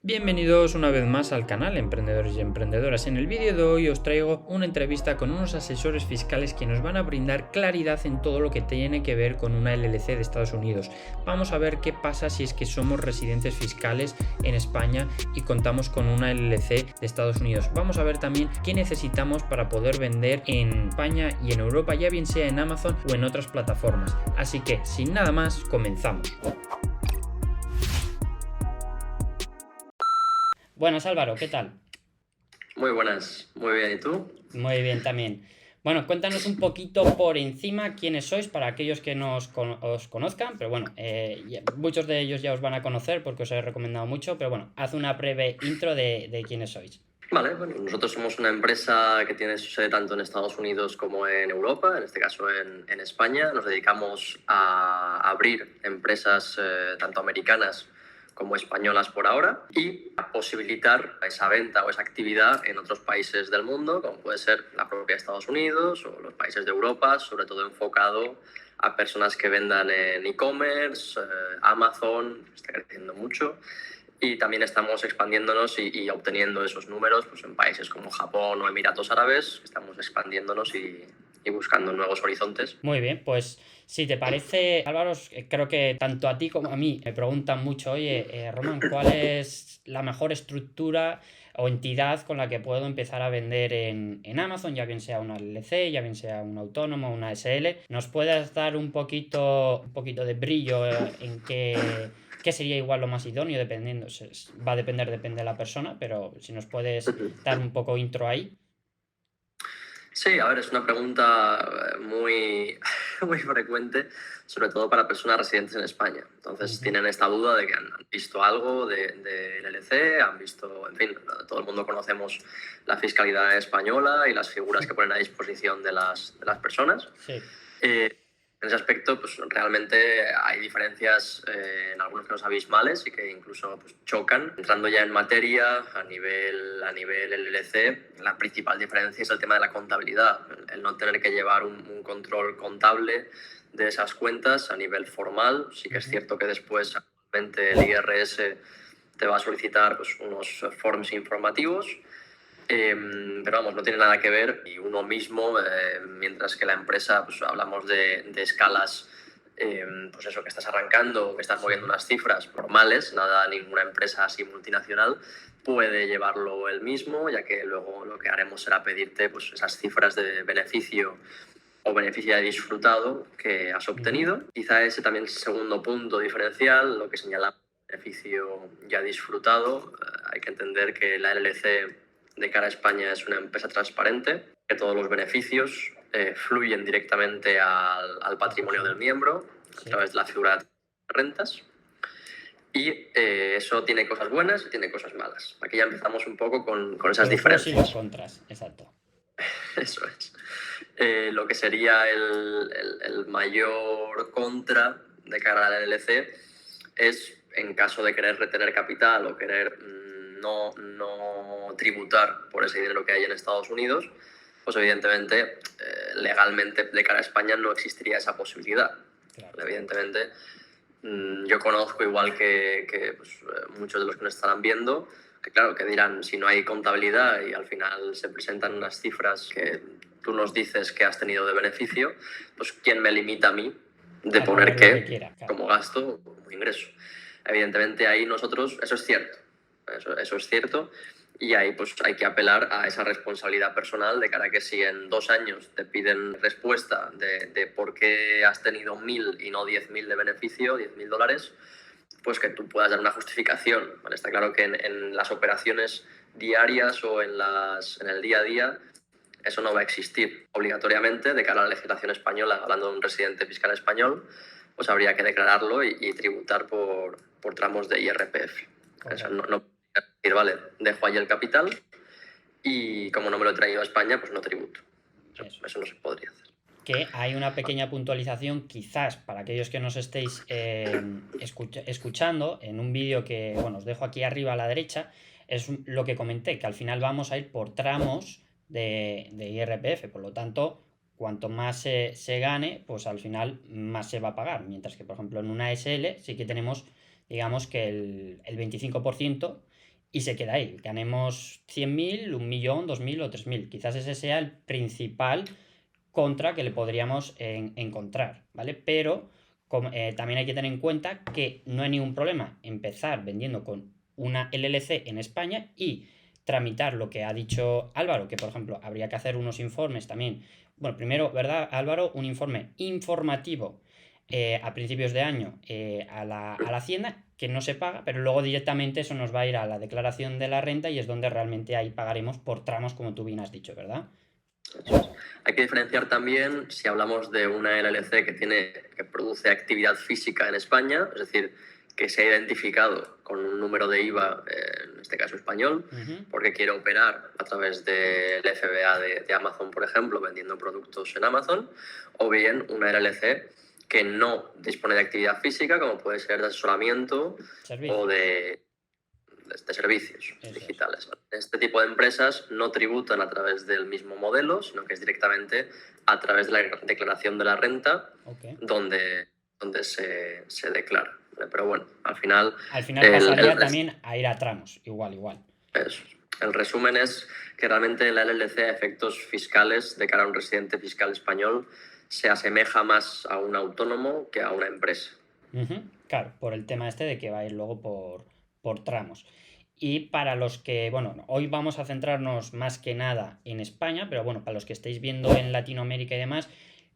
Bienvenidos una vez más al canal Emprendedores y Emprendedoras. En el vídeo de hoy os traigo una entrevista con unos asesores fiscales que nos van a brindar claridad en todo lo que tiene que ver con una LLC de Estados Unidos. Vamos a ver qué pasa si es que somos residentes fiscales en España y contamos con una LLC de Estados Unidos. Vamos a ver también qué necesitamos para poder vender en España y en Europa, ya bien sea en Amazon o en otras plataformas. Así que sin nada más, comenzamos. Buenas, Álvaro, ¿qué tal? Muy buenas, muy bien. ¿Y tú? Muy bien también. Bueno, cuéntanos un poquito por encima quiénes sois para aquellos que no os conozcan, pero bueno, muchos de ellos ya os van a conocer porque os he recomendado mucho, pero bueno, haz una breve intro de quiénes sois. Vale, bueno, nosotros somos una empresa que tiene su sede tanto en Estados Unidos como en Europa, en este caso en España. Nos dedicamos a abrir empresas tanto americanas como españolas por ahora y a posibilitar esa venta o esa actividad en otros países del mundo, como puede ser la propia Estados Unidos o los países de Europa, sobre todo enfocado a personas que vendan en e-commerce, Amazon, está creciendo mucho. Y también estamos expandiéndonos y obteniendo esos números pues, en países como Japón o Emiratos Árabes. Estamos expandiéndonos y buscando nuevos horizontes. Muy bien, pues si te parece, Álvaro, creo que tanto a ti como a mí me preguntan mucho, oye, Román, ¿cuál es la mejor estructura o entidad con la que puedo empezar a vender en Amazon, ya bien sea una LLC, ya bien sea un autónomo, una SL? ¿Nos puedes dar un poquito de brillo en qué sería igual lo más idóneo, dependiendo? Va a depender, depende de la persona, pero si nos puedes dar un poco intro ahí. Sí, a ver, es una pregunta muy, muy frecuente, sobre todo para personas residentes en España. Entonces Ujú. tienen esta duda de que han visto algo de LLC, han visto, en fin, todo el mundo conocemos la fiscalidad española y las figuras que ponen a disposición de las personas. Sí. En ese aspecto, pues realmente hay diferencias en algunos casos abismales y que incluso pues, chocan. Entrando ya en materia, a nivel LLC, la principal diferencia es el tema de la contabilidad, el no tener que llevar un control contable de esas cuentas a nivel formal. Sí que es Ujú. cierto que después actualmente el IRS te va a solicitar pues, unos forms informativos, pero vamos, no tiene nada que ver y uno mismo, mientras que la empresa, pues hablamos de escalas, pues eso, que estás arrancando, que estás moviendo Sí. unas cifras normales, nada, ninguna empresa así multinacional puede llevarlo él mismo, ya que luego lo que haremos será pedirte pues, esas cifras de beneficio o beneficio ya disfrutado que has Ujú. obtenido. Quizá ese también es el segundo punto diferencial, lo que señala beneficio ya disfrutado. Hay que entender que la LLC de cara a España es una empresa transparente, que todos los beneficios fluyen directamente al La patrimonio del persona. miembro a Sí. través de la figura de rentas. Y eso tiene cosas buenas y tiene cosas malas. Aquí ya empezamos un poco con esas Con los pros y los diferencias. contras, exacto. Eso es. Lo que sería el mayor contra de cara a la LLC es en caso de querer retener capital o querer no tributar por ese dinero que hay en Estados Unidos, pues evidentemente legalmente de cara a España no existiría esa posibilidad. Claro. Evidentemente, yo conozco igual que pues, muchos de los que nos estarán viendo, que claro, que dirán, si no hay contabilidad y al final se presentan unas cifras que tú nos dices que has tenido de beneficio, pues ¿quién me limita a mí de A poner poner lo que qué quiera, claro. como gasto o como ingreso? Evidentemente ahí nosotros, eso es cierto, eso es cierto, y ahí pues hay que apelar a esa responsabilidad personal de cara a que si en 2 años te piden respuesta de por qué has tenido 1.000 y no 10.000 de beneficio, $10.000, pues que tú puedas dar una justificación. ¿Vale? Está claro que en las operaciones diarias o en el día a día eso no va a existir obligatoriamente de cara a la legislación española, hablando de un residente fiscal español, pues habría que declararlo y tributar por tramos de IRPF. Eso Correcto. no decir, vale, dejo ahí el capital y como no me lo he traído a España, pues no tributo. Eso, Eso. eso no se podría hacer. Que hay una pequeña puntualización, quizás para aquellos que nos estéis escuchando, en un vídeo que, bueno, os dejo aquí arriba a la derecha, es lo que comenté, que al final vamos a ir por tramos de IRPF, por lo tanto, cuanto más se gane, pues al final más se va a pagar, mientras que, por ejemplo, en una SL sí que tenemos, digamos que el 25% y se queda ahí. Ganemos 100.000, 1.000.000, 2.000 o 3.000. Quizás ese sea el principal contra que le podríamos encontrar, ¿vale? Pero también hay que tener en cuenta que no hay ningún problema empezar vendiendo con una LLC en España y tramitar lo que ha dicho Álvaro, que por ejemplo habría que hacer unos informes también. Bueno, primero, ¿verdad, Álvaro? Un informe informativo a principios de año a la Hacienda, que no se paga, pero luego directamente eso nos va a ir a la declaración de la renta y es donde realmente ahí pagaremos por tramos, como tú bien has dicho, ¿verdad? Eso es. Hay que diferenciar también si hablamos de una LLC que produce actividad física en España, es decir, que se ha identificado con un número de IVA, en este caso español, porque quiere operar a través del FBA de Amazon, por ejemplo, vendiendo productos en Amazon, o bien una LLC que no dispone de actividad física, como puede ser de asesoramiento o de servicios digitales. Este tipo de empresas no tributan a través del mismo modelo, sino que es directamente a través de la declaración de la renta, donde se declara. ¿Vale? Pero bueno, al final... pasaría también a ir a tramos, igual. Eso. El resumen es que realmente la LLC a efectos fiscales de cara a un residente fiscal español se asemeja más a un autónomo que a una empresa. Claro, por el tema este de que va a ir luego por tramos. Y para los que, bueno, hoy vamos a centrarnos más que nada en España, pero bueno, para los que estáis viendo en Latinoamérica y demás,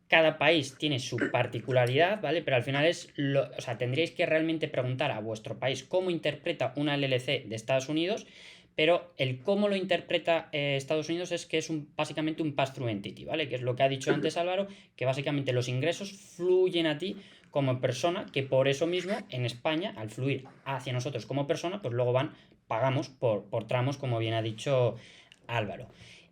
cada país tiene su particularidad, ¿vale? Pero al final o sea, tendríais que realmente preguntar a vuestro país cómo interpreta una LLC de Estados Unidos, pero el cómo lo interpreta Estados Unidos es que es básicamente un pass-through entity, ¿vale? Que es lo que ha dicho antes Álvaro, que básicamente los ingresos fluyen a ti como persona, que por eso mismo en España, al fluir hacia nosotros como persona, pues luego pagamos por tramos, como bien ha dicho Álvaro.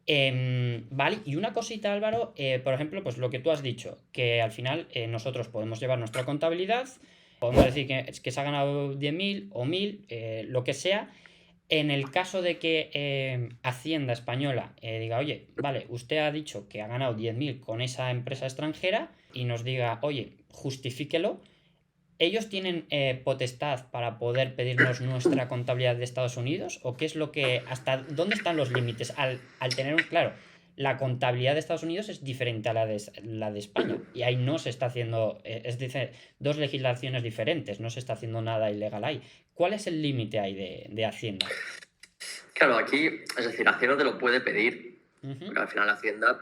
Vale, y una cosita, Álvaro, por ejemplo, pues lo que tú has dicho, que al final nosotros podemos llevar nuestra contabilidad, podemos decir que se ha ganado 10.000 o 1.000, lo que sea. En el caso de que Hacienda Española diga, oye, vale, usted ha dicho que ha ganado 10.000 con esa empresa extranjera y nos diga, oye, justifíquelo, ¿ellos tienen potestad para poder pedirnos nuestra contabilidad de Estados Unidos? ¿O qué es lo que, hasta dónde están los límites? Al tener claro, la contabilidad de Estados Unidos es diferente a la de España y ahí no se está haciendo, es decir, dos legislaciones diferentes, no se está haciendo nada ilegal ahí. ¿Cuál es el límite ahí de Hacienda? Claro, aquí, es decir, Hacienda te lo puede pedir, porque al final Hacienda,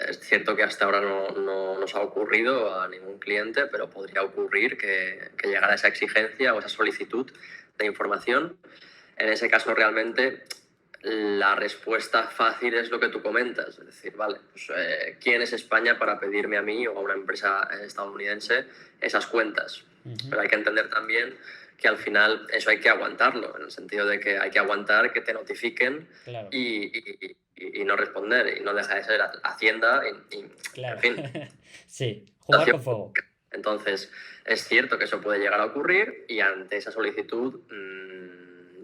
es cierto que hasta ahora no nos ha ocurrido a ningún cliente, pero podría ocurrir que llegara esa exigencia o esa solicitud de información. En ese caso, realmente, la respuesta fácil es lo que tú comentas, es decir, vale, pues, ¿quién es España para pedirme a mí o a una empresa estadounidense esas cuentas? Pero hay que entender también que al final eso hay que aguantarlo, en el sentido de que hay que aguantar que te notifiquen, claro, y no responder, y no deja de ser Hacienda, claro. En fin. Sí, jugar con fuego. Entonces, es cierto que eso puede llegar a ocurrir y ante esa solicitud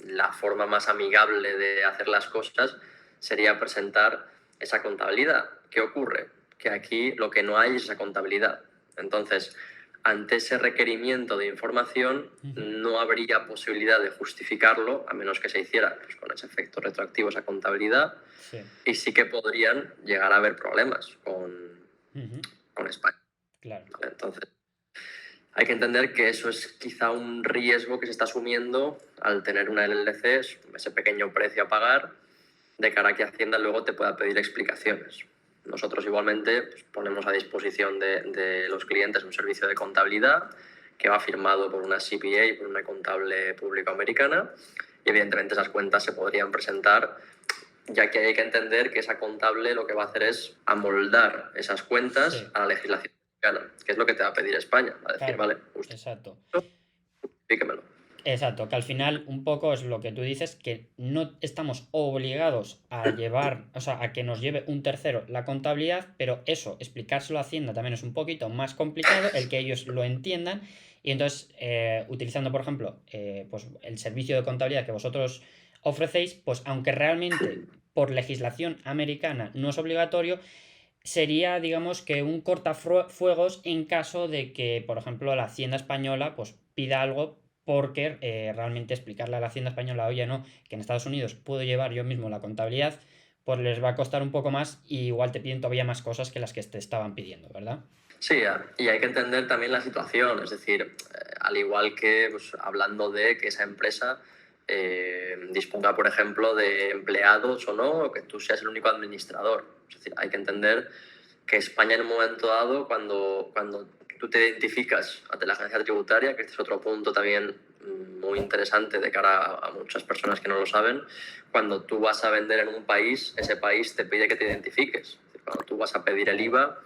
la forma más amigable de hacer las cosas sería presentar esa contabilidad. ¿Qué ocurre? Que aquí lo que no hay es esa contabilidad. Entonces, ante ese requerimiento de información no habría posibilidad de justificarlo a menos que se hiciera pues, con ese efecto retroactivo esa contabilidad, y sí que podrían llegar a haber problemas con España. Claro. ¿Vale? Entonces, hay que entender que eso es quizá un riesgo que se está asumiendo al tener una LLC, ese pequeño precio a pagar, de cara a que Hacienda luego te pueda pedir explicaciones. Nosotros igualmente pues, ponemos a disposición de los clientes un servicio de contabilidad que va firmado por una CPA, por una contable público americana, y evidentemente esas cuentas se podrían presentar, ya que hay que entender que esa contable lo que va a hacer es amoldar esas cuentas a la legislación americana, que es lo que te va a pedir España, a decir, vale, usted, exacto. Explíquemelo. Exacto, que al final un poco es lo que tú dices, que no estamos obligados a llevar, o sea, a que nos lleve un tercero la contabilidad, pero eso, explicárselo a Hacienda también es un poquito más complicado, el que ellos lo entiendan, y entonces, utilizando, por ejemplo, pues el servicio de contabilidad que vosotros ofrecéis, pues aunque realmente por legislación americana no es obligatorio, sería, digamos, que un cortafuegos en caso de que, por ejemplo, la Hacienda española pues pida algo porque realmente explicarle a la Hacienda española, oye, no, que en Estados Unidos puedo llevar yo mismo la contabilidad, pues les va a costar un poco más y igual te piden todavía más cosas que las que te estaban pidiendo, ¿verdad? Sí, y hay que entender también la situación, es decir, al igual que pues, hablando de que esa empresa disponga, por ejemplo, de empleados o no, o que tú seas el único administrador. Es decir, hay que entender que España en un momento dado, cuando tú te identificas ante la agencia tributaria, que este es otro punto también muy interesante de cara a muchas personas que no lo saben, cuando tú vas a vender en un país, ese país te pide que te identifiques. Es decir, cuando tú vas a pedir el IVA,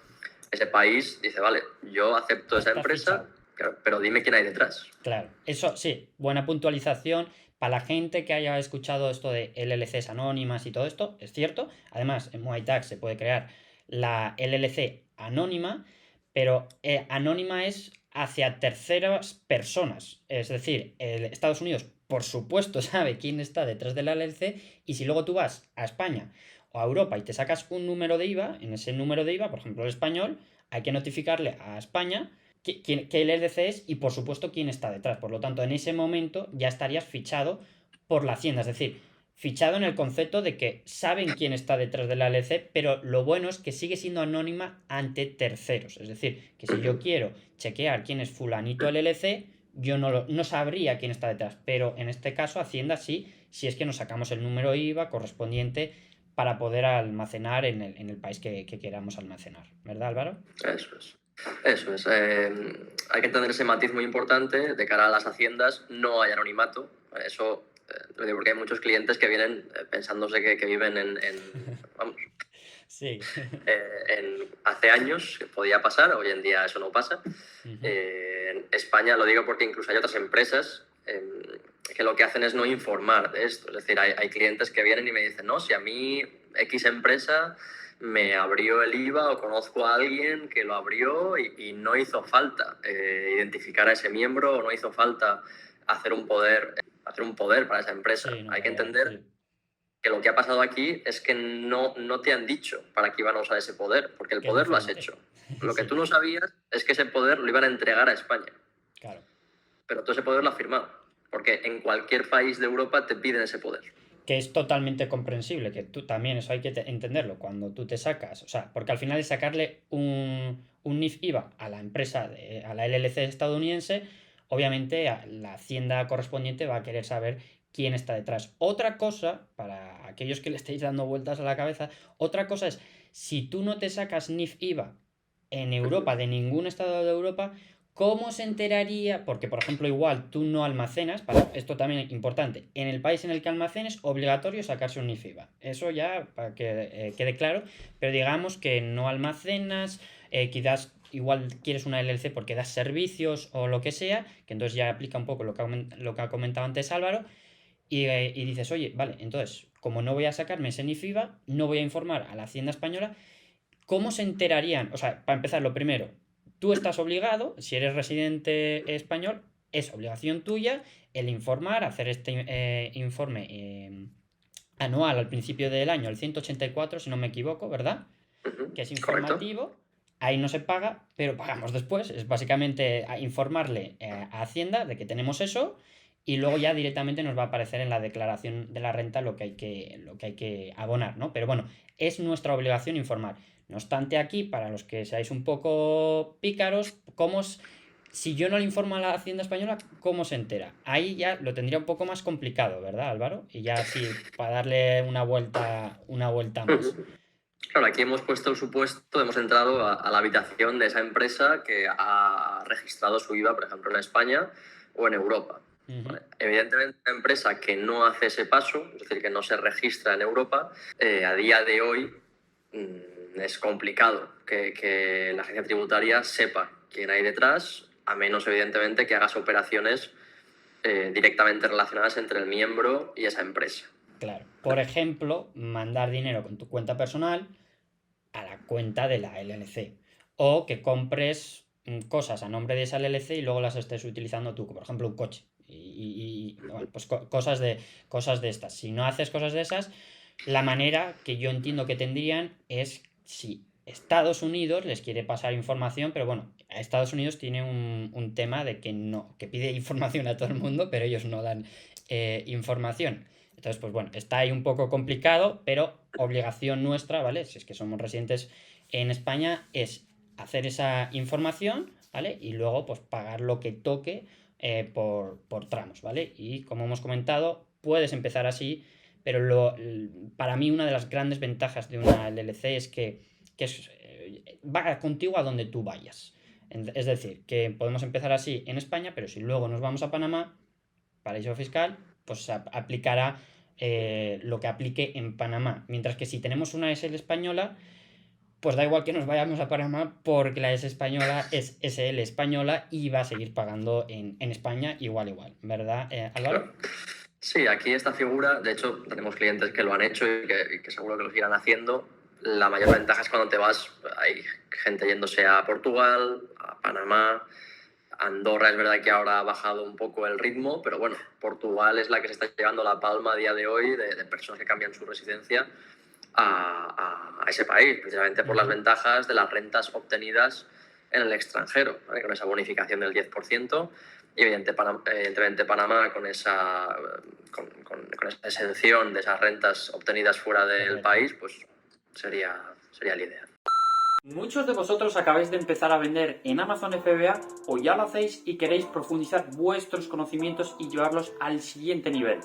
ese país dice, vale, yo acepto esa Está empresa, fichado. pero dime quién hay detrás. Claro, eso sí, buena puntualización. Para la gente que haya escuchado esto de LLCs anónimas y todo esto, es cierto. Además, en Muay Thai se puede crear la LLC anónima, pero anónima es hacia terceras personas. Es decir, Estados Unidos, por supuesto, sabe quién está detrás de la LLC y si luego tú vas a España o a Europa y te sacas un número de IVA, en ese número de IVA, por ejemplo, el español, hay que notificarle a España qué LLC es y por supuesto quién está detrás. Por lo tanto, en ese momento ya estarías fichado por la Hacienda. Es decir, fichado en el concepto de que saben quién está detrás de la LLC, pero lo bueno es que sigue siendo anónima ante terceros. Es decir, que si yo quiero chequear quién es fulanito LLC, yo no sabría quién está detrás. Pero en este caso, Hacienda sí, si es que nos sacamos el número IVA correspondiente para poder almacenar en el país que queramos almacenar. ¿Verdad, Álvaro? Eso es. Eso es. Hay que entender ese matiz muy importante de cara a las haciendas. No hay anonimato. Eso lo digo porque hay muchos clientes que vienen pensándose que viven vamos, Sí. hace años, que podía pasar, hoy en día eso no pasa. En España lo digo porque incluso hay otras empresas que lo que hacen es no informar de esto. Es decir, hay clientes que vienen y me dicen, no, si a mí X empresa me abrió el IVA o conozco a alguien que lo abrió y no hizo falta identificar a ese miembro o no hizo falta hacer un poder para esa empresa. Sí, no, Hay que real, entender sí. que lo que ha pasado aquí es que no te han dicho para qué iban a usar ese poder, porque el Que es poder lo has diferente. hecho. Lo que Sí, tú no sabías es que ese poder lo iban a entregar a España, claro. pero tú ese poder lo has firmado, porque en cualquier país de Europa te piden ese poder. Que es totalmente comprensible, que tú también, eso hay que entenderlo, cuando tú te sacas, o sea, porque al final es sacarle un NIF IVA a la empresa, a la LLC estadounidense, obviamente la hacienda correspondiente va a querer saber quién está detrás. Otra cosa, para aquellos que le estéis dando vueltas a la cabeza, otra cosa es, si tú no te sacas NIF IVA en Europa, de ningún estado de Europa, ¿cómo se enteraría? Porque, por ejemplo, igual tú no almacenas, esto también es importante, en el país en el que almacenes, obligatorio sacarse un IFIBA. Eso ya para que quede claro, pero digamos que no almacenas, quizás igual quieres una LLC porque das servicios o lo que sea, que entonces ya aplica un poco lo que ha comentado antes Álvaro, y dices, oye, vale, entonces, como no voy a sacarme ese NIFIBA, no voy a informar a la Hacienda Española. ¿Cómo se enterarían? O sea, para empezar, lo primero, tú estás obligado, si eres residente español, es obligación tuya el informar, hacer este informe anual al principio del año, el 184, si no me equivoco, ¿verdad? Que es ¿Correcto? informativo. Ahí no se paga, pero pagamos después. Es básicamente informarle a Hacienda de que tenemos eso y luego ya directamente nos va a aparecer en la declaración de la renta lo que hay que abonar, ¿no? Pero bueno, es nuestra obligación informar. No obstante, aquí, para los que seáis un poco pícaros, si yo no le informo a la Hacienda Española, ¿cómo se entera? Ahí ya lo tendría un poco más complicado, ¿verdad, Álvaro? Y ya sí, para darle una vuelta más. Claro, aquí hemos puesto el supuesto, hemos entrado a la habitación de esa empresa que ha registrado su IVA, por ejemplo, en España o en Europa. Ujú. Evidentemente, una empresa que no hace ese paso, es decir, que no se registra en Europa, a día de hoy es complicado que la agencia tributaria sepa quién hay detrás, a menos, evidentemente, que hagas operaciones directamente relacionadas entre el miembro y esa empresa. Claro. Por ejemplo, mandar dinero con tu cuenta personal a la cuenta de la LLC. O que compres cosas a nombre de esa LLC y luego las estés utilizando tú, por ejemplo, un coche. Bueno, pues cosas de estas. Si no haces cosas de esas, la manera que yo entiendo que tendrían es si Estados Unidos les quiere pasar información, pero bueno, a Estados Unidos tiene un tema de que no, que pide información a todo el mundo, pero ellos no dan información. Entonces, pues bueno, está ahí un poco complicado, pero obligación nuestra, ¿vale? Si es que somos residentes en España, es hacer esa información, ¿vale? Y luego, pues pagar lo que toque por tramos, ¿vale? Y como hemos comentado, puedes empezar así, pero para mí una de las grandes ventajas de una LLC es que va contigo a donde tú vayas. Es decir, que podemos empezar así en España, pero si luego nos vamos a Panamá, paraíso fiscal, pues se aplicará lo que aplique en Panamá. Mientras que si tenemos una SL española, pues da igual que nos vayamos a Panamá porque la S española es SL española y va a seguir pagando en España igual, ¿verdad, Álvaro? Claro. Sí, aquí esta figura, de hecho, tenemos clientes que lo han hecho y que seguro que lo sigan haciendo. La mayor ventaja es cuando te vas, hay gente yéndose a Portugal, a Panamá, Andorra es verdad que ahora ha bajado un poco el ritmo, pero bueno, Portugal es la que se está llevando la palma a día de hoy de personas que cambian su residencia a ese país, precisamente por las ventajas de las rentas obtenidas en el extranjero, ¿vale? Con esa bonificación del 10%. Y evidentemente Panamá con esa exención de esas rentas obtenidas fuera del país, pues sería el ideal. Muchos de vosotros acabáis de empezar a vender en Amazon FBA o ya lo hacéis y queréis profundizar vuestros conocimientos y llevarlos al siguiente nivel.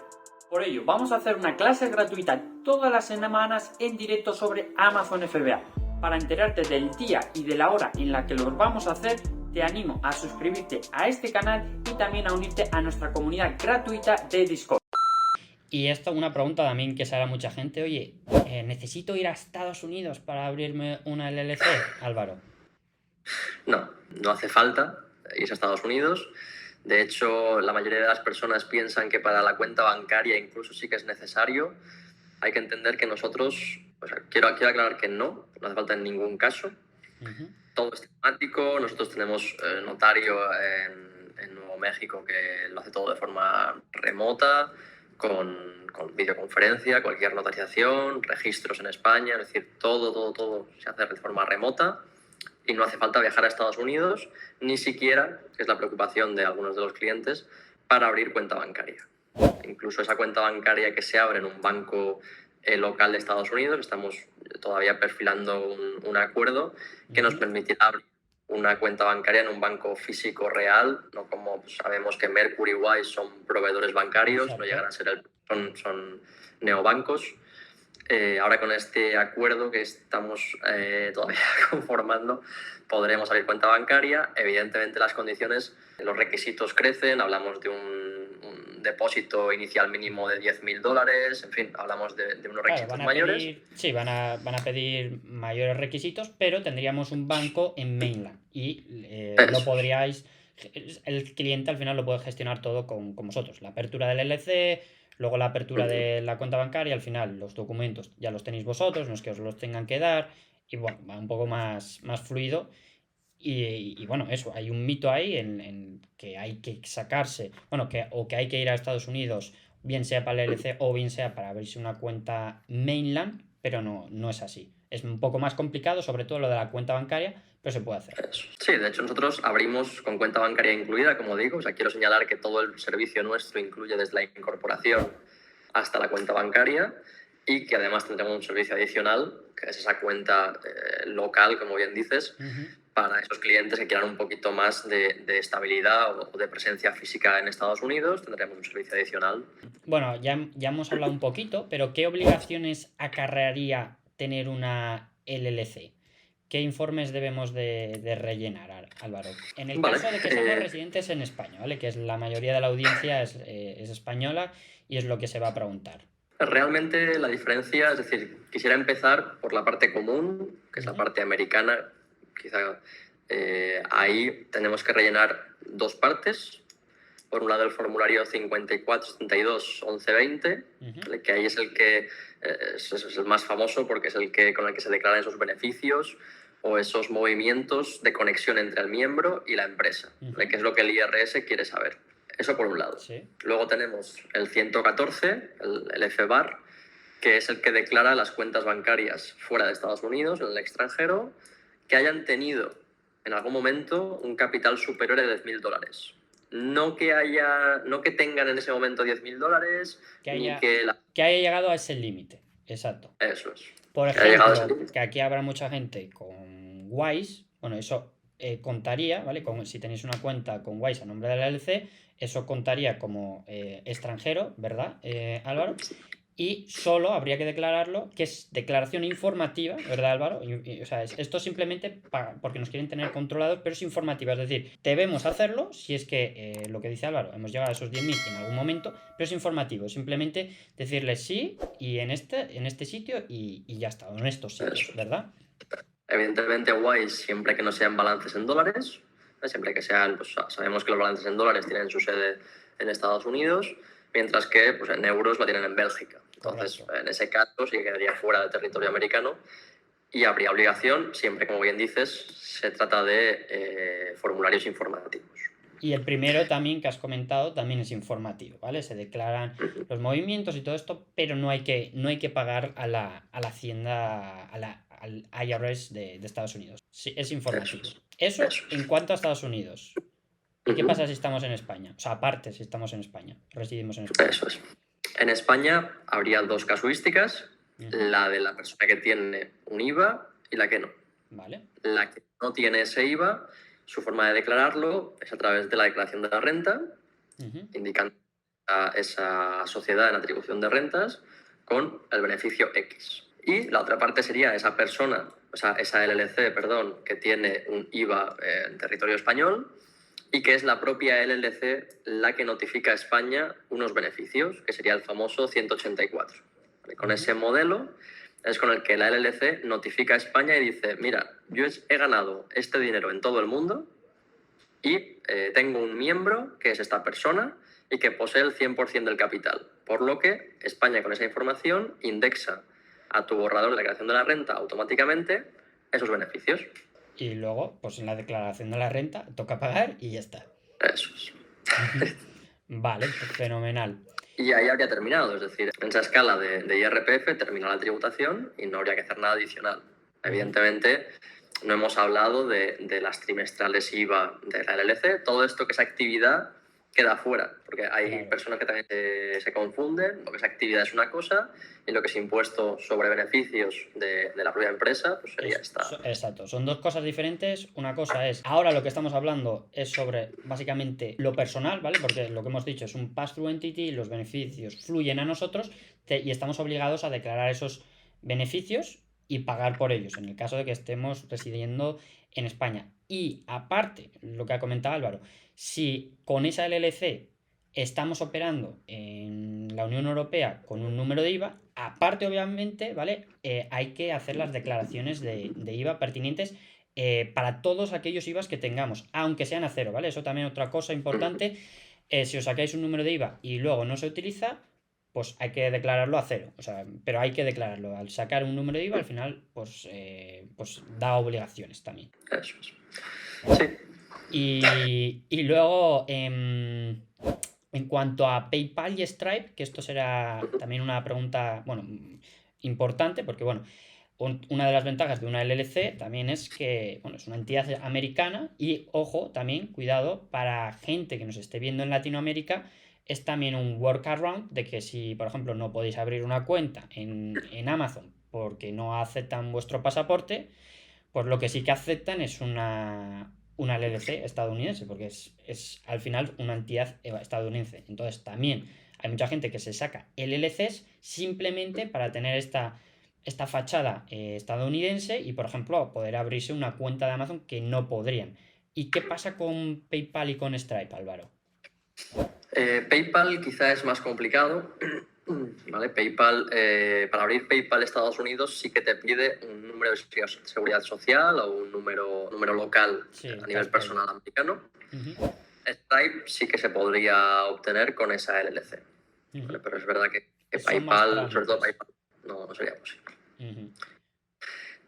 Por ello, vamos a hacer una clase gratuita todas las semanas en directo sobre Amazon FBA. Para enterarte del día y de la hora en la que los vamos a hacer, te animo a suscribirte a este canal y también a unirte a nuestra comunidad gratuita de Discord. Y esto una pregunta también que se hará mucha gente. Oye, ¿necesito ir a Estados Unidos para abrirme una LLC, Álvaro? No hace falta irse a Estados Unidos. De hecho, la mayoría de las personas piensan que para la cuenta bancaria incluso sí que es necesario. Hay que entender que nosotros, quiero aclarar que no hace falta en ningún caso. Todo es temático. Nosotros tenemos notario en Nuevo México que lo hace todo de forma remota, con videoconferencia, cualquier notarización, registros en España, es decir, todo se hace de forma remota y no hace falta viajar a Estados Unidos, ni siquiera, que es la preocupación de algunos de los clientes, para abrir cuenta bancaria. Incluso esa cuenta bancaria que se abre en un banco local de Estados Unidos, estamos todavía perfilando un acuerdo que nos permitirá abrir una cuenta bancaria en un banco físico real, no como sabemos que Mercury Wise son proveedores bancarios. Exacto. No llegan a ser son neobancos. Ahora con este acuerdo que estamos todavía conformando, podremos abrir cuenta bancaria. Evidentemente las condiciones, los requisitos crecen, hablamos de un depósito inicial mínimo de $10.000, en fin, hablamos de unos requisitos mayores. Sí, van a pedir mayores requisitos, pero tendríamos un banco en mainland y lo podríais, el cliente al final lo puede gestionar todo con vosotros, la apertura del LLC, luego la apertura de la cuenta bancaria, al final los documentos ya los tenéis vosotros, no es que os los tengan que dar, y bueno, va un poco más fluido. Y bueno, eso, hay un mito ahí en que hay que sacarse, bueno, que hay que ir a Estados Unidos, bien sea para el LLC o bien sea para abrirse una cuenta mainland, pero no es así. Es un poco más complicado, sobre todo lo de la cuenta bancaria, pero se puede hacer. Sí, de hecho nosotros abrimos con cuenta bancaria incluida, como digo. O sea, quiero señalar que todo el servicio nuestro incluye desde la incorporación hasta la cuenta bancaria y que además tendremos un servicio adicional, que es esa cuenta local, como bien dices, para esos clientes que quieran un poquito más de estabilidad o de presencia física en Estados Unidos. Tendremos un servicio adicional. Bueno, ya hemos hablado un poquito, pero ¿qué obligaciones acarrearía tener una LLC? ¿Qué informes debemos de rellenar, Álvaro? En el caso de que seamos residentes en España, ¿vale? Que es la mayoría de la audiencia es española y es lo que se va a preguntar. Realmente la diferencia, es decir, quisiera empezar por la parte común, que es la parte americana. Quizá ahí tenemos que rellenar dos partes. Por un lado, el formulario 5472-1120, que ahí es el que es el más famoso porque es con el que se declaran esos beneficios o esos movimientos de conexión entre el miembro y la empresa, que es lo que el IRS quiere saber. Eso por un lado. Sí. Luego tenemos el 114, el FBAR, que es el que declara las cuentas bancarias fuera de Estados Unidos, en el extranjero, que hayan tenido en algún momento un capital superior a $10.000. No que tengan en ese momento $10.000, ni que que haya llegado a ese límite. Exacto. Eso es. Por ejemplo, que aquí habrá mucha gente con Wise, bueno, eso contaría, ¿vale? Si tenéis una cuenta con Wise a nombre de la LLC, eso contaría como extranjero, ¿verdad, Álvaro? Y solo habría que declararlo, que es declaración informativa, ¿verdad, Álvaro? O sea, esto simplemente porque nos quieren tener controlados, pero es informativa, es decir, debemos hacerlo si es que lo que dice Álvaro, hemos llegado a esos 10.000 en algún momento, pero es informativo, simplemente decirle sí y en este sitio y ya está, o en estos sitios, ¿verdad? Evidentemente, Wise, siempre que no sean balances en dólares, siempre que sean, pues sabemos que los balances en dólares tienen su sede en Estados Unidos, mientras que pues, en euros lo tienen en Bélgica. Entonces, correcto, en ese caso sí quedaría fuera del territorio americano y habría obligación, siempre, como bien dices, se trata de formularios informativos. Y el primero también que has comentado también es informativo, ¿vale? Se declaran los movimientos y todo esto, pero no hay que pagar a la Hacienda, al IRS de Estados Unidos. Sí, es informativo. Eso en cuanto a Estados Unidos. ¿Y qué pasa si estamos en España? O sea, aparte si estamos en España, residimos en España. Eso es. En España habría dos casuísticas, la de la persona que tiene un IVA y la que no. Vale. La que no tiene ese IVA, su forma de declararlo es a través de la declaración de la renta, indicando a esa sociedad en atribución de rentas con el beneficio X. Y la otra parte sería esa persona, o sea, esa LLC, perdón, que tiene un IVA en territorio español y que es la propia LLC la que notifica a España unos beneficios, que sería el famoso 184. ¿Vale? Con ese modelo es con el que la LLC notifica a España y dice, mira, yo he ganado este dinero en todo el mundo y tengo un miembro, que es esta persona, y que posee el 100% del capital. Por lo que España, con esa información, indexa a tu borrador de declaración de la renta automáticamente esos beneficios. Y luego, pues en la declaración de la renta, toca pagar y ya está. Eso es. Vale, pues fenomenal. Y ahí habría terminado, es decir, en esa escala de IRPF termina la tributación y no habría que hacer nada adicional. Evidentemente, no hemos hablado de las trimestrales IVA de la LLC, todo esto que es actividad queda fuera, porque hay personas que también se confunden, lo que es actividad es una cosa y lo que es impuesto sobre beneficios de la propia empresa, pues sería esta. Exacto, son dos cosas diferentes. Una cosa es, ahora lo que estamos hablando es sobre básicamente lo personal, ¿vale? Porque lo que hemos dicho es un pass-through entity, los beneficios fluyen a nosotros y estamos obligados a declarar esos beneficios y pagar por ellos, en el caso de que estemos residiendo en España. Y aparte, lo que ha comentado Álvaro, si con esa LLC estamos operando en la Unión Europea con un número de IVA, aparte obviamente, ¿vale? Hay que hacer las declaraciones de IVA pertinentes para todos aquellos IVAs que tengamos, aunque sean a cero, ¿vale? Eso también otra cosa importante, si os sacáis un número de IVA y luego no se utiliza, pues hay que declararlo a cero, o sea, pero hay que declararlo. Al sacar un número de IVA, al final, pues da obligaciones también. Eso es. Sí. Y luego, en cuanto a PayPal y Stripe, que esto será también una pregunta, bueno, importante, porque, bueno, una de las ventajas de una LLC también es que, bueno, es una entidad americana y, ojo, también, cuidado, para gente que nos esté viendo en Latinoamérica, es también un workaround de que si, por ejemplo, no podéis abrir una cuenta en Amazon porque no aceptan vuestro pasaporte, pues lo que sí que aceptan es una LLC estadounidense, porque es al final una entidad estadounidense. Entonces también hay mucha gente que se saca LLCs simplemente para tener esta fachada estadounidense y, por ejemplo, poder abrirse una cuenta de Amazon que no podrían. ¿Y qué pasa con PayPal y con Stripe, Álvaro? PayPal quizá es más complicado. ¿Vale? PayPal, para abrir PayPal Estados Unidos sí que te pide un número de seguridad social o un número local a nivel personal americano. Stripe sí que se podría obtener con esa LLC. ¿Vale? Pero es verdad que PayPal, sobre todo PayPal, no sería posible.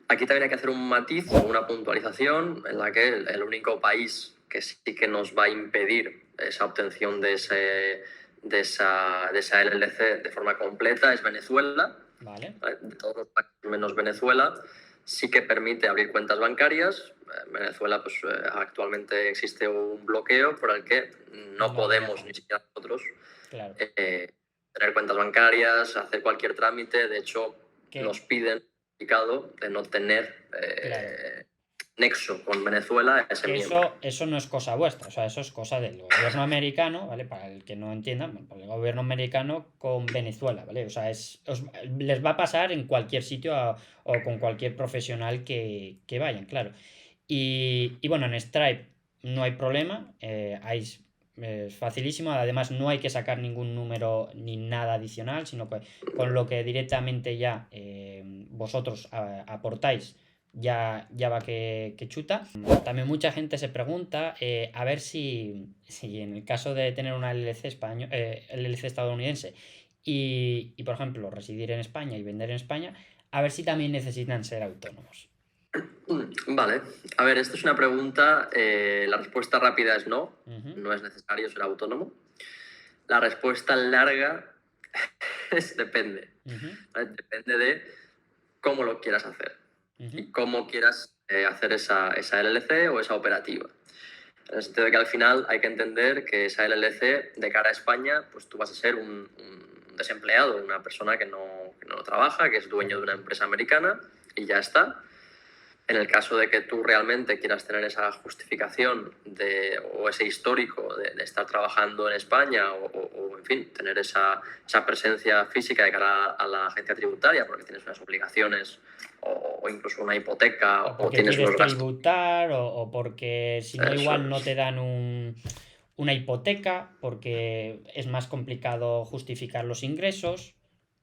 Aquí también hay que hacer un matiz o una puntualización en la que el único país que sí que nos va a impedir esa obtención de esa LLC de forma completa es Venezuela, Vale. De todos los países menos Venezuela, sí que permite abrir cuentas bancarias. En Venezuela, pues actualmente existe un bloqueo por el que no No podemos dejan. ni siquiera nosotros Claro. tener cuentas bancarias, hacer cualquier trámite. De hecho, Que, nos piden el certificado de no tener claro. nexo con Venezuela ese Que miembro. eso no es cosa vuestra, o sea, eso es cosa del gobierno americano, ¿vale? Para el que no entienda, bueno, para el gobierno americano con Venezuela, ¿vale? O sea, les va a pasar en cualquier sitio o con cualquier profesional que vayan, claro. Y bueno, en Stripe no hay problema, es facilísimo, además no hay que sacar ningún número ni nada adicional, sino que con lo que directamente ya vosotros aportáis ya va que chuta. También mucha gente se pregunta a ver si en el caso de tener una LLC, LLC estadounidense por ejemplo, residir en España y vender en España, a ver si también necesitan ser autónomos. Vale, a ver, esta es una pregunta, la respuesta rápida es no, Ujú. no es necesario ser autónomo. La respuesta larga es depende. Ujú. ¿Vale? Depende de cómo lo quieras hacer Ujú. y cómo quieras hacer esa LLC o esa operativa. En el sentido de que al final hay que entender que esa LLC de cara a España, pues tú vas a ser un desempleado, una persona que no trabaja, que es dueño de una empresa americana y ya está. En el caso de que tú realmente quieras tener esa justificación o ese histórico de estar trabajando en España o, en fin, tener esa presencia física de cara a la agencia tributaria porque tienes unas obligaciones o incluso una hipoteca O o porque tienes quieres unos gastos. tributar o porque si no Eso igual no te es. dan una hipoteca porque es más complicado justificar los ingresos,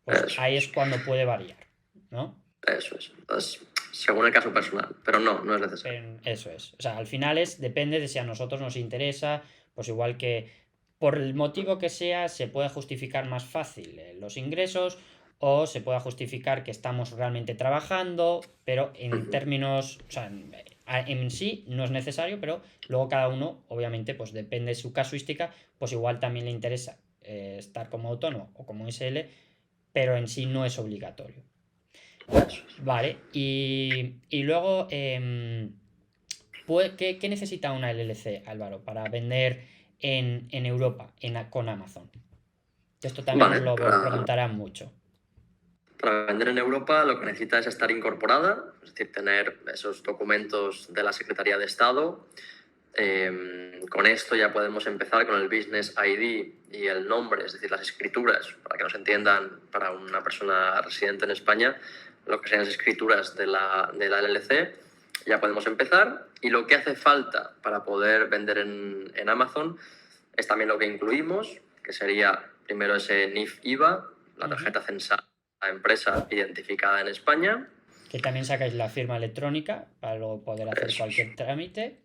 pues Eso ahí es es. cuando puede variar, ¿no? Eso es. Entonces, según el caso personal, pero no es necesario. Eso es. O sea, al final depende de si a nosotros nos interesa, pues igual que por el motivo que sea, se puede justificar más fácil los ingresos o se pueda justificar que estamos realmente trabajando, pero en Ujú. términos, o sea, en sí no es necesario, pero luego cada uno, obviamente, pues depende de su casuística, pues igual también le interesa estar como autónomo o como SL, pero en sí no es obligatorio. Eso es. Vale, y luego, ¿qué necesita una LLC, Álvaro, para vender en Europa con Amazon? Esto también nos Vale, lo preguntarán mucho. para vender en Europa lo que necesita es estar incorporada, es decir, tener esos documentos de la Secretaría de Estado. Con esto ya podemos empezar con el Business ID y el nombre, es decir, las escrituras, para que nos entiendan, para una persona residente en España, lo que sean las escrituras de la LLC, ya podemos empezar. Y lo que hace falta para poder vender en Amazon es también lo que incluimos, que sería primero ese NIF-IVA, la tarjeta censal de la empresa identificada en España. Que también sacáis la firma electrónica para luego poder hacer Eso es. cualquier trámite.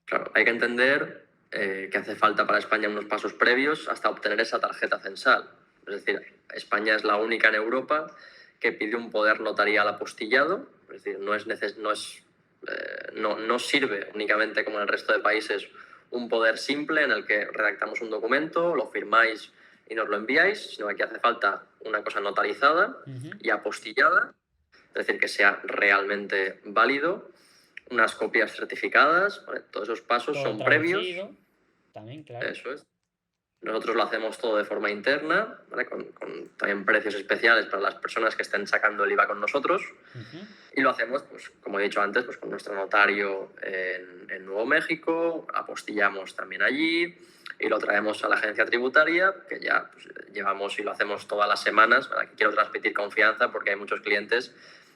Claro, hay que entender que hace falta para España unos pasos previos hasta obtener esa tarjeta censal. Es decir, España es la única en Europa que pide un poder notarial apostillado, es decir, no sirve únicamente como en el resto de países un poder simple en el que redactamos un documento, lo firmáis y nos lo enviáis, sino que aquí hace falta una cosa notarizada y apostillada, es decir, que sea realmente válido, unas copias certificadas, ¿vale? Todos esos pasos Todo son previos. traducido, también, claro. Eso es. Nosotros lo hacemos todo de forma interna, ¿vale? Con también precios especiales para las personas que estén sacando el IVA con nosotros. Y lo hacemos, pues, como he dicho antes, pues, con nuestro notario en Nuevo México, apostillamos también allí y lo traemos a la agencia tributaria, que ya pues, llevamos y lo hacemos todas las semanas. Aquí quiero transmitir confianza porque hay muchos clientes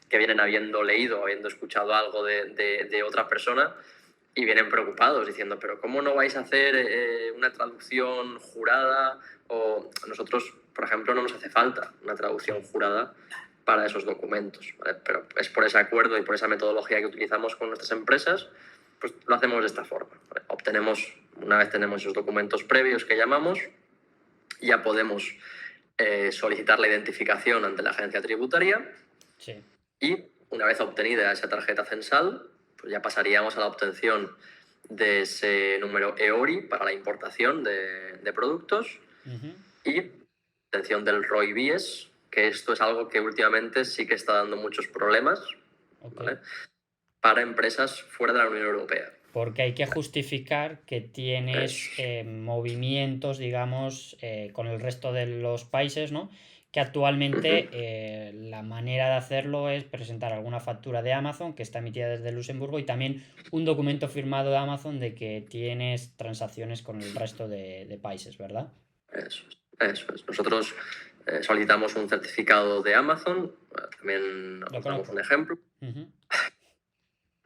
que vienen habiendo leído, habiendo escuchado algo de otra persona y vienen preocupados diciendo, pero ¿cómo no vais a hacer una traducción jurada? O nosotros, por ejemplo, no nos hace falta una traducción jurada para esos documentos, ¿vale? Pero es por ese acuerdo y por esa metodología que utilizamos con nuestras empresas, pues lo hacemos de esta forma, ¿vale? Una vez tenemos esos documentos previos que llamamos, ya podemos solicitar la identificación ante la agencia tributaria. Sí. Y una vez obtenida esa tarjeta censal, pues ya pasaríamos a la obtención de ese número EORI para la importación de productos y obtención del ROI-BIES, que esto es algo que últimamente sí que está dando muchos problemas, ¿vale? Para empresas fuera de la Unión Europea. Porque hay que justificar que tienes movimientos, digamos, con el resto de los países, ¿no? Que actualmente la manera de hacerlo es presentar alguna factura de Amazon que está emitida desde Luxemburgo y también un documento firmado de Amazon de que tienes transacciones con el resto de países, ¿verdad? Eso es. Nosotros solicitamos un certificado de Amazon, también os damos un ejemplo.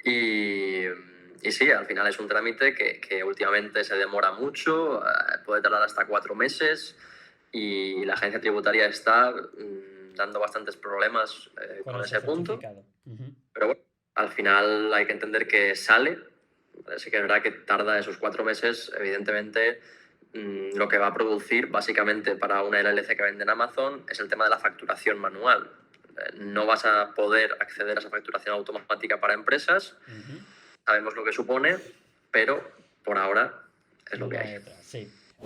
Y sí, al final es un trámite que últimamente se demora mucho, puede tardar hasta 4 meses y la agencia tributaria está dando bastantes problemas con ese punto. Pero bueno, al final hay que entender que sale. Sí que es verdad que tarda esos 4 meses, evidentemente. Lo que va a producir básicamente para una LLC que vende en Amazon es el tema de la facturación manual. No vas a poder acceder a esa facturación automática para empresas. Sabemos lo que supone, pero por ahora es lo que hay.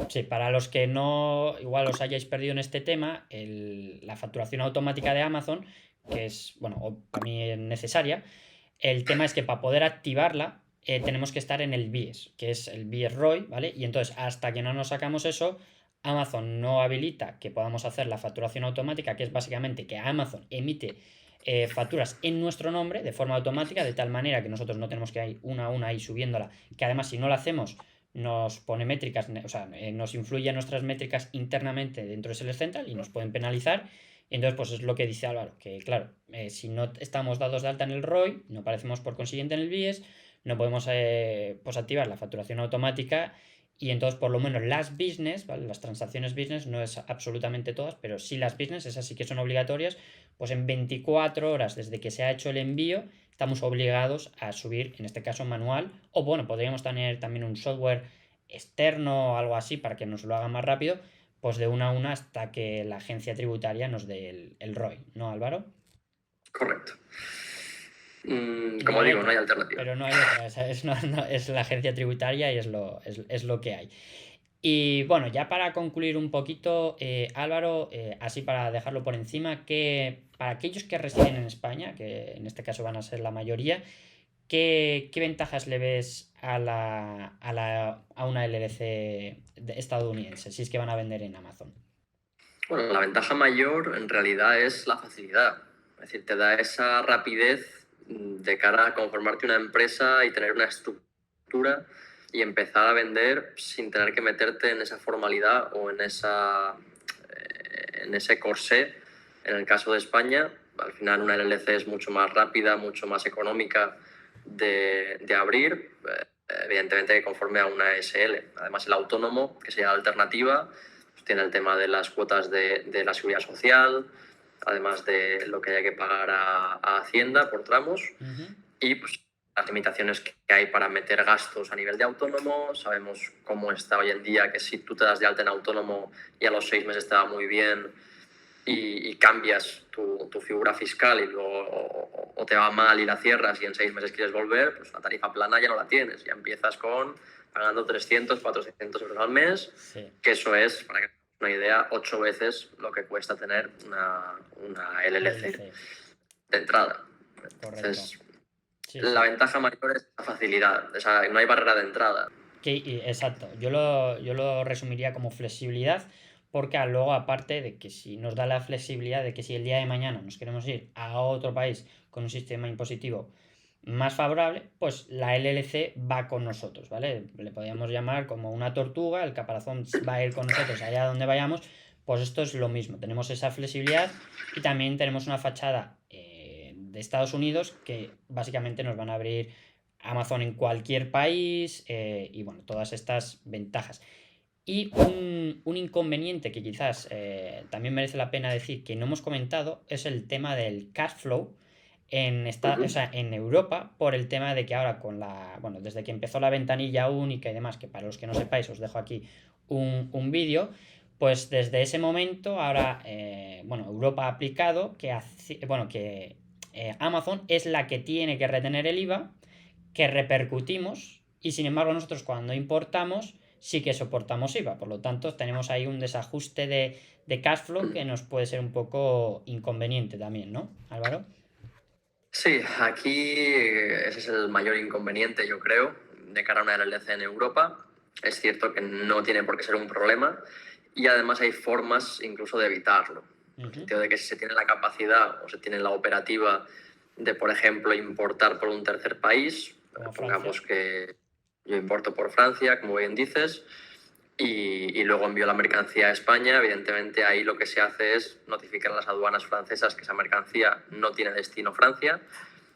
Sí, para los que no igual os hayáis perdido en este tema, la facturación automática de Amazon, que es, bueno, para mí es necesaria, el tema es que para poder activarla tenemos que estar en el BIES, que es el BIES ROI, ¿vale? Y entonces hasta que no nos sacamos eso, Amazon no habilita que podamos hacer la facturación automática, que es básicamente que Amazon emite facturas en nuestro nombre de forma automática, de tal manera que nosotros no tenemos que ir una a una y subiéndola, que además si no lo hacemos nos pone métricas, o sea, nos influye a nuestras métricas internamente dentro de Seller Central y nos pueden penalizar. Entonces, pues es lo que dice Álvaro, que claro, si no estamos dados de alta en el ROI, no aparecemos por consiguiente en el BIES, no podemos pues activar la facturación automática. Y entonces, por lo menos las business, ¿vale? Las transacciones business, no es absolutamente todas, pero sí las business, esas sí que son obligatorias, pues en 24 horas desde que se ha hecho el envío, estamos obligados a subir, en este caso manual, o bueno, podríamos tener también un software externo o algo así para que nos lo haga más rápido, pues de una a una hasta que la agencia tributaria nos dé el ROI, ¿no, Álvaro? Correcto. Como digo, no hay alternativa. Pero no hay otra, es la agencia tributaria y es lo que hay. Y bueno, ya para concluir un poquito, Álvaro, así para dejarlo por encima, que para aquellos que residen en España, que en este caso van a ser la mayoría, ¿qué ventajas le ves a una LLC estadounidense si es que van a vender en Amazon? Bueno, la ventaja mayor en realidad es la facilidad. Es decir, te da esa rapidez de cara a conformarte una empresa y tener una estructura y empezar a vender sin tener que meterte en esa formalidad o en ese corsé. En el caso de España, al final una LLC es mucho más rápida, mucho más económica de abrir, evidentemente conforme a una SL. Además, el autónomo, que sería la alternativa, pues tiene el tema de las cuotas de la seguridad social, además de lo que haya que pagar a Hacienda por tramos, y pues las limitaciones que hay para meter gastos a nivel de autónomo. Sabemos cómo está hoy en día, que si tú te das de alta en autónomo y a los 6 meses te va muy bien y cambias tu figura fiscal y luego o te va mal y la cierras y en 6 meses quieres volver, pues la tarifa plana ya no la tienes, ya empiezas pagando 300, 400 euros al mes, que eso es, para que una idea, 8 veces lo que cuesta tener una LLC de entrada. Entonces, la ventaja mayor es la facilidad, o sea, no hay barrera de entrada. Exacto, yo lo resumiría como flexibilidad, porque luego aparte de que si nos da la flexibilidad de que si el día de mañana nos queremos ir a otro país con un sistema impositivo más favorable, pues la LLC va con nosotros, ¿vale? Le podríamos llamar como una tortuga, el caparazón va a ir con nosotros allá donde vayamos, pues esto es lo mismo, tenemos esa flexibilidad y también tenemos una fachada de Estados Unidos que básicamente nos van a abrir Amazon en cualquier país y bueno, todas estas ventajas. Y un inconveniente que quizás también merece la pena decir que no hemos comentado es el tema del cash flow o sea, en Europa, por el tema de que ahora desde que empezó la ventanilla única y demás, que para los que no sepáis os dejo aquí un vídeo, pues desde ese momento ahora Europa ha aplicado que Amazon es la que tiene que retener el IVA que repercutimos y sin embargo nosotros cuando importamos sí que soportamos IVA, por lo tanto tenemos ahí un desajuste de cash flow que nos puede ser un poco inconveniente también, ¿no, Álvaro? Sí, aquí ese es el mayor inconveniente, yo creo, de cara a una LLC en Europa. Es cierto que no tiene por qué ser un problema y además hay formas incluso de evitarlo. En el sentido de que si se tiene la capacidad o se tiene la operativa de, por ejemplo, importar por un tercer país, Como pongamos Francia. que yo importo por Francia, como bien dices, y luego envío la mercancía a España, evidentemente ahí lo que se hace es notificar a las aduanas francesas que esa mercancía no tiene destino Francia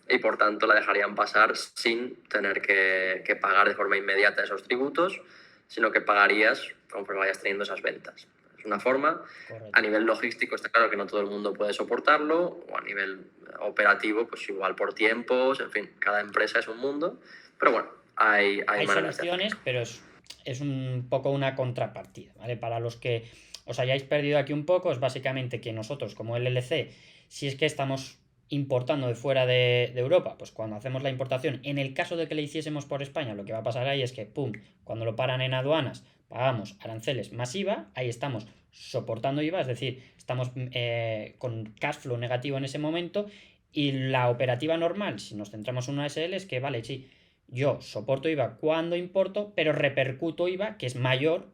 y por tanto la dejarían pasar sin tener que pagar de forma inmediata esos tributos, sino que pagarías conforme vayas teniendo esas ventas. Es una forma. Correcto. A nivel logístico está claro que no todo el mundo puede soportarlo, o a nivel operativo, pues igual por tiempos, en fin, cada empresa es un mundo, pero bueno, hay maneras de soluciones, hacerlo. pero es un poco una contrapartida, ¿vale? Para los que os hayáis perdido aquí un poco, es básicamente que nosotros como LLC, si es que estamos importando de fuera de Europa, pues cuando hacemos la importación, en el caso de que le hiciésemos por España, lo que va a pasar ahí es que, pum, cuando lo paran en aduanas, pagamos aranceles más IVA, ahí estamos soportando IVA, es decir, estamos con cash flow negativo en ese momento, y la operativa normal, si nos centramos en una SL, es que, vale, sí, yo soporto IVA cuando importo, pero repercuto IVA que es mayor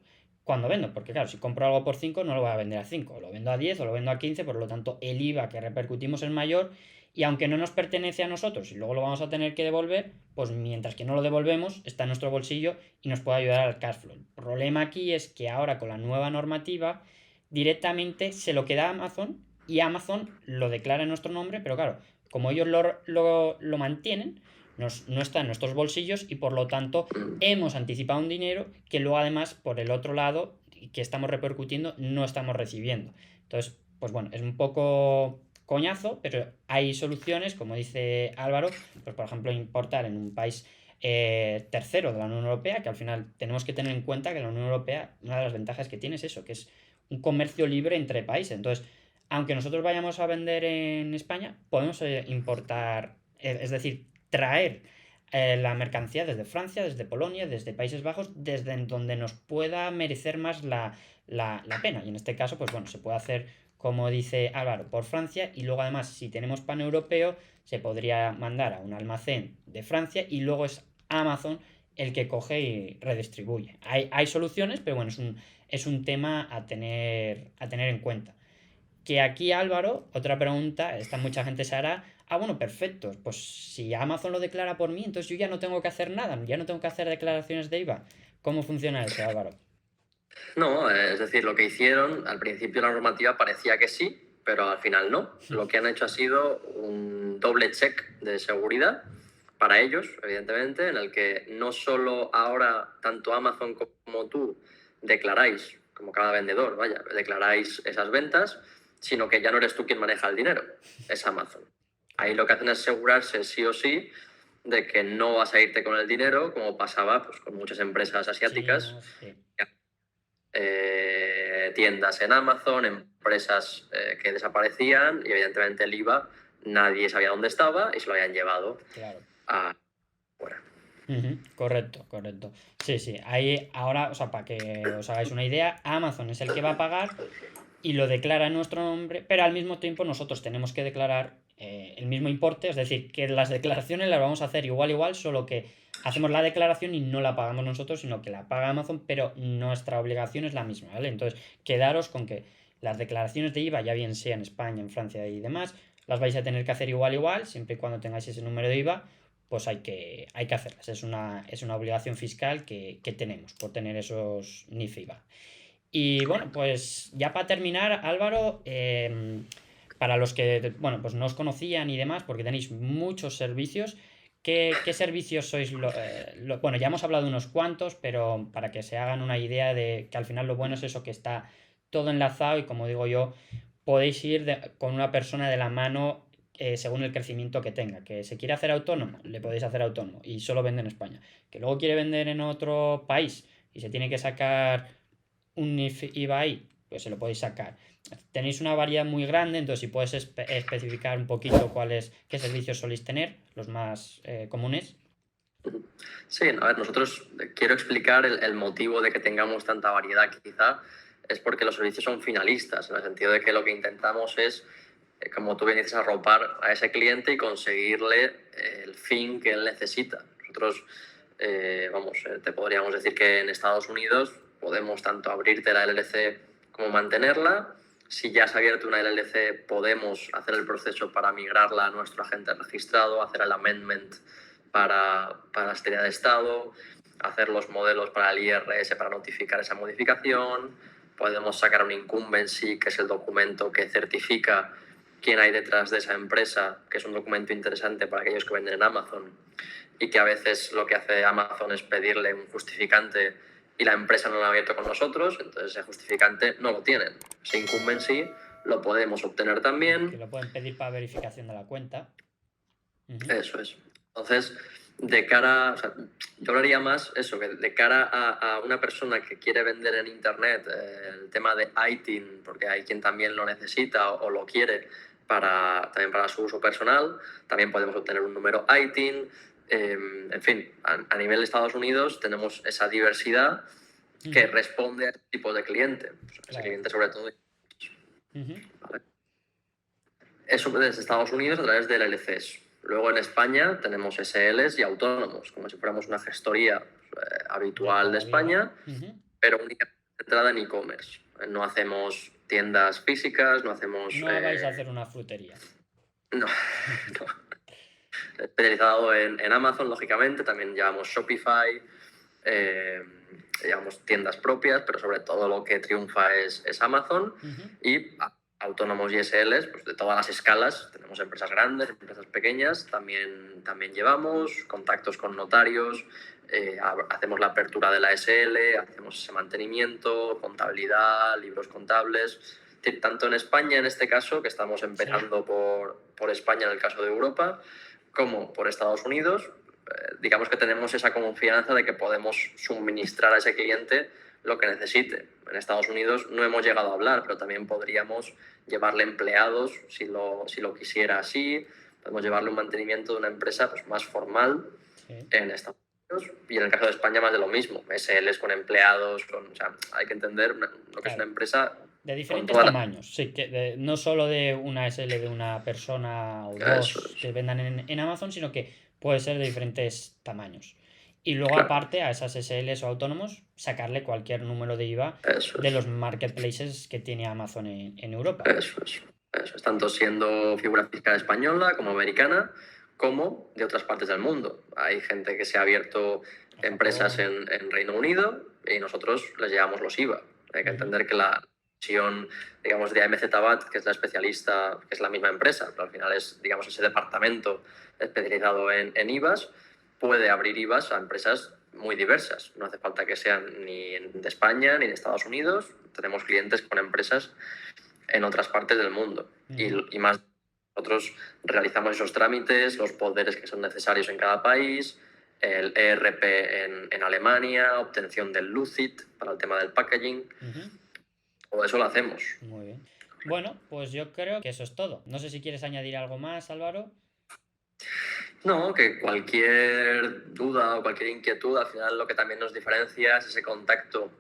cuando vendo. Porque claro, si compro algo por 5 no lo voy a vender a 5, lo vendo a 10 o lo vendo a 15, por lo tanto el IVA que repercutimos es mayor y aunque no nos pertenece a nosotros y luego lo vamos a tener que devolver, pues mientras que no lo devolvemos está en nuestro bolsillo y nos puede ayudar al cash flow. El problema aquí es que ahora con la nueva normativa directamente se lo queda a Amazon y Amazon lo declara en nuestro nombre, pero claro, como ellos lo mantienen, no está en nuestros bolsillos y por lo tanto hemos anticipado un dinero que luego además por el otro lado que estamos repercutiendo no estamos recibiendo. Entonces, pues bueno, es un poco coñazo, pero hay soluciones, como dice Álvaro, pues por ejemplo importar en un país tercero de la Unión Europea, que al final tenemos que tener en cuenta que la Unión Europea, una de las ventajas que tiene es eso, que es un comercio libre entre países. Entonces, aunque nosotros vayamos a vender en España, podemos importar, es decir, traer la mercancía desde Francia, desde Polonia, desde Países Bajos, desde donde nos pueda merecer más la pena. Y en este caso, pues bueno, se puede hacer, como dice Álvaro, por Francia y luego además, si tenemos pan europeo, se podría mandar a un almacén de Francia y luego es Amazon el que coge y redistribuye. Hay soluciones, pero bueno, es un tema a tener en cuenta. Que aquí Álvaro, otra pregunta, esta mucha gente se hará, bueno, perfecto, pues si Amazon lo declara por mí, entonces yo ya no tengo que hacer nada, ya no tengo que hacer declaraciones de IVA. ¿Cómo funciona eso, Álvaro? No, es decir, lo que hicieron, al principio la normativa parecía que sí, pero al final no. Lo que han hecho ha sido un doble check de seguridad para ellos, evidentemente, en el que no solo ahora tanto Amazon como tú declaráis, como cada vendedor, vaya, declaráis esas ventas, sino que ya no eres tú quien maneja el dinero, es Amazon. Ahí lo que hacen es asegurarse sí o sí de que no vas a irte con el dinero, como pasaba pues, con muchas empresas asiáticas, Chinos, sí. tiendas en Amazon, empresas que desaparecían y evidentemente el IVA nadie sabía dónde estaba y se lo habían llevado Claro. a fuera. Correcto, correcto. Sí, sí. Ahí ahora, o sea, para que os hagáis una idea, Amazon es el que va a pagar y lo declara en nuestro nombre, pero al mismo tiempo nosotros tenemos que declarar el mismo importe, es decir, que las declaraciones las vamos a hacer igual, solo que hacemos la declaración y no la pagamos nosotros, sino que la paga Amazon, pero nuestra obligación es la misma, ¿vale? Entonces, quedaros con que las declaraciones de IVA, ya bien sea en España, en Francia y demás, las vais a tener que hacer igual, siempre y cuando tengáis ese número de IVA, pues hay que hacerlas. Es una obligación fiscal que tenemos por tener esos NIF IVA. Y bueno, pues ya para terminar, Álvaro, para los que, bueno, pues no os conocían y demás, porque tenéis muchos servicios, ¿qué servicios sois? Bueno, ya hemos hablado de unos cuantos, pero para que se hagan una idea de que al final lo bueno es eso, que está todo enlazado y como digo yo, podéis ir con una persona de la mano según el crecimiento que tenga. Que se quiere hacer autónomo, le podéis hacer autónomo y solo vende en España. Que luego quiere vender en otro país y se tiene que sacar un IVA ahí, pues se lo podéis sacar. Tenéis una variedad muy grande, entonces si puedes especificar un poquito qué servicios soléis tener, los más comunes. Sí, a ver, nosotros quiero explicar el motivo de que tengamos tanta variedad quizá. es porque los servicios son finalistas, en el sentido de que lo que intentamos es, como tú bien dices, arropar a ese cliente y conseguirle el fin que él necesita. Nosotros, te podríamos decir que en Estados Unidos podemos tanto abrirte la LLC como mantenerla. Si ya se ha abierto una LLC, podemos hacer el proceso para migrarla a nuestro agente registrado, hacer el amendment para la Secretaría de Estado, hacer los modelos para el IRS para notificar esa modificación. Podemos sacar un incumbency, que es el documento que certifica quién hay detrás de esa empresa, que es un documento interesante para aquellos que venden en Amazon y que a veces lo que hace Amazon es pedirle un justificante y la empresa no lo ha abierto con nosotros, entonces ese justificante no lo tienen. Ese incumbency lo podemos obtener también. Que lo pueden pedir para verificación de la cuenta. Eso es. Entonces, de cara, yo hablaría más eso, que de cara a una persona que quiere vender en Internet el tema de ITIN, porque hay quien también lo necesita o lo quiere también para su uso personal, también podemos obtener un número ITIN. En fin, a nivel de Estados Unidos tenemos esa diversidad que responde a este tipo de cliente. Ese cliente sobre todo. ¿Vale? Eso desde Estados Unidos a través de LLCs. Luego en España tenemos SLs y autónomos, como si fuéramos una gestoría habitual de España, pero únicamente centrada en e-commerce. No hacemos tiendas físicas, no hacemos... No vais a hacer una frutería. No. Especializado en Amazon, lógicamente, también llevamos Shopify, llevamos tiendas propias, pero sobre todo lo que triunfa es Amazon. Y autónomos y SLs, pues de todas las escalas, tenemos empresas grandes, empresas pequeñas, también llevamos contactos con notarios, hacemos la apertura de la SL, hacemos ese mantenimiento, contabilidad, libros contables, tanto en España en este caso, que estamos empezando por España en el caso de Europa, como por Estados Unidos. Digamos que tenemos esa confianza de que podemos suministrar a ese cliente lo que necesite. En Estados Unidos no hemos llegado a hablar, pero también podríamos llevarle empleados si lo quisiera así. Podemos llevarle un mantenimiento de una empresa pues, más formal en Estados Unidos, y en el caso de España más de lo mismo. SLs con empleados, hay que entender lo que es una empresa de diferentes tamaños, sí, que no solo de una SL de una persona o dos que vendan en Amazon, sino que puede ser de diferentes tamaños. Y luego, aparte, a esas SLs o autónomos, sacarle cualquier número de IVA de los marketplaces que tiene Amazon en Europa. Eso es. Tanto siendo figura fiscal española como americana, como de otras partes del mundo. Hay gente que se ha abierto empresas en Reino Unido y nosotros les llevamos los IVA. Hay que entender que la división, digamos, de AMZ BAT, que es la especialista, que es la misma empresa, pero al final es, digamos, ese departamento especializado en IVAs, puede abrir IVAs a empresas muy diversas. No hace falta que sean ni de España ni de Estados Unidos. Tenemos clientes con empresas en otras partes del mundo. Y más, nosotros realizamos esos trámites, los poderes que son necesarios en cada país, el ERP en Alemania, obtención del Lucid para el tema del packaging. Todo eso lo hacemos. Muy bien. Bueno, pues yo creo que eso es todo. No sé si quieres añadir algo más, Álvaro. No, que cualquier duda o cualquier inquietud, al final lo que también nos diferencia es ese contacto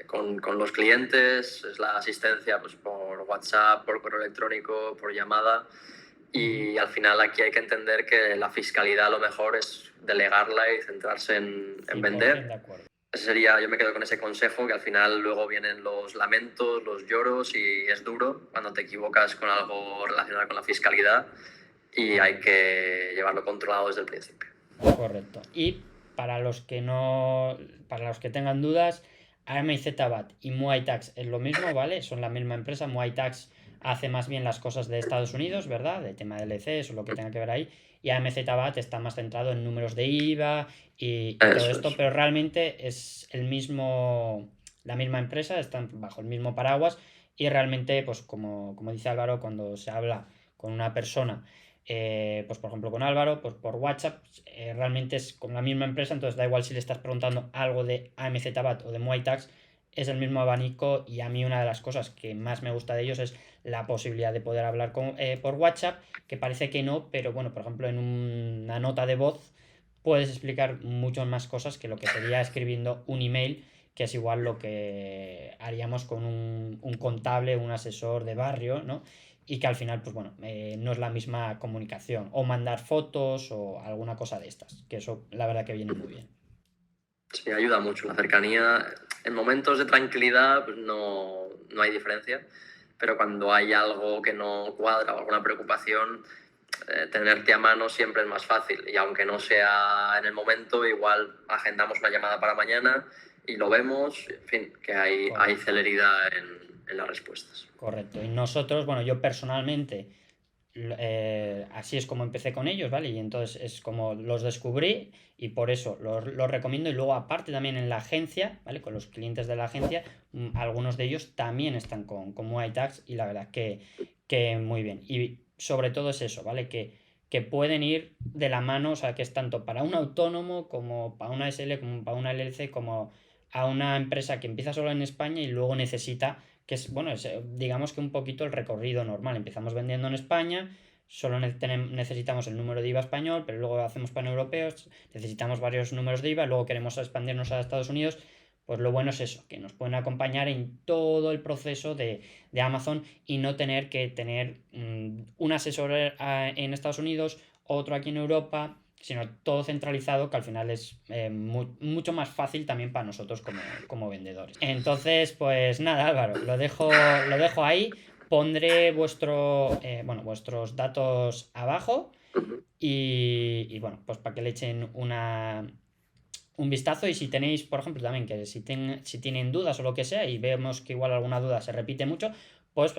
con los clientes, es la asistencia pues, por WhatsApp, por correo electrónico, por llamada. Y al final aquí hay que entender que la fiscalidad a lo mejor es delegarla y centrarse en vender. De acuerdo. Ese sería, yo me quedo con ese consejo, que al final luego vienen los lamentos, los lloros, y es duro cuando te equivocas con algo relacionado con la fiscalidad. Y hay que llevarlo controlado desde el principio. Correcto. Y para los que tengan dudas, AMZ BAT y Muay Tax es lo mismo, ¿vale? Son la misma empresa. Muay Tax hace más bien las cosas de Estados Unidos, ¿verdad? De tema de LCs o lo que tenga que ver ahí. Y AMZ BAT está más centrado en números de IVA y todo esto, pero realmente es la misma empresa, están bajo el mismo paraguas, y realmente, pues como dice Álvaro, cuando se habla con una persona, pues por ejemplo con Álvaro, pues por WhatsApp, realmente es con la misma empresa, entonces da igual si le estás preguntando algo de AMZ BAT o de Muay Tax, es el mismo abanico. Y a mí una de las cosas que más me gusta de ellos es la posibilidad de poder hablar por WhatsApp, que parece que no, pero bueno, por ejemplo en una nota de voz puedes explicar muchas más cosas que lo que sería escribiendo un email, que es igual lo que haríamos con un contable, un asesor de barrio, ¿no? Y que al final, pues bueno, no es la misma comunicación, o mandar fotos o alguna cosa de estas, que eso la verdad que viene muy bien. Sí, ayuda mucho la cercanía. En momentos de tranquilidad pues no hay diferencia, pero cuando hay algo que no cuadra o alguna preocupación, tenerte a mano siempre es más fácil. Y aunque no sea en el momento, igual agendamos una llamada para mañana y lo vemos. En fin, que hay celeridad en las respuestas. Correcto. Y nosotros, bueno, yo personalmente, así es como empecé con ellos, ¿vale? Y entonces es como los descubrí y por eso los recomiendo. Y luego aparte también en la agencia, ¿vale? Con los clientes de la agencia, algunos de ellos también están con Muay Thai y la verdad que muy bien. Y sobre todo es eso, ¿vale? Que pueden ir de la mano, o sea, que es tanto para un autónomo como para una SL, como para una LLC, como a una empresa que empieza solo en España y luego necesita, que es, bueno, digamos que un poquito el recorrido normal. Empezamos vendiendo en España, solo necesitamos el número de IVA español, pero luego hacemos paneuropeos, necesitamos varios números de IVA, luego queremos expandirnos a Estados Unidos. Pues lo bueno es eso, que nos pueden acompañar en todo el proceso de Amazon y no tener que tener un asesor en Estados Unidos, otro aquí en Europa, sino todo centralizado, que al final es mucho más fácil también para nosotros como vendedores. Entonces, pues nada, Álvaro, lo dejo ahí. Pondré vuestros datos abajo y bueno, pues para que le echen un vistazo. Y si tenéis, por ejemplo, también que si tienen dudas o lo que sea y vemos que igual alguna duda se repite mucho, pues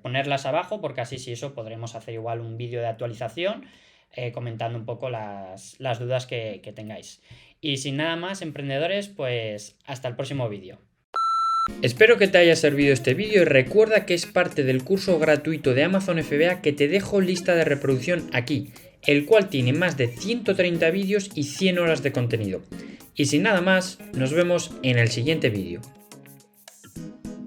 ponerlas abajo, porque así si eso podremos hacer igual un vídeo de actualización comentando un poco las dudas que tengáis. Y sin nada más, emprendedores, pues hasta el próximo vídeo. Espero que te haya servido este vídeo y recuerda que es parte del curso gratuito de Amazon FBA que te dejo lista de reproducción aquí, el cual tiene más de 130 vídeos y 100 horas de contenido. Y sin nada más, nos vemos en el siguiente vídeo.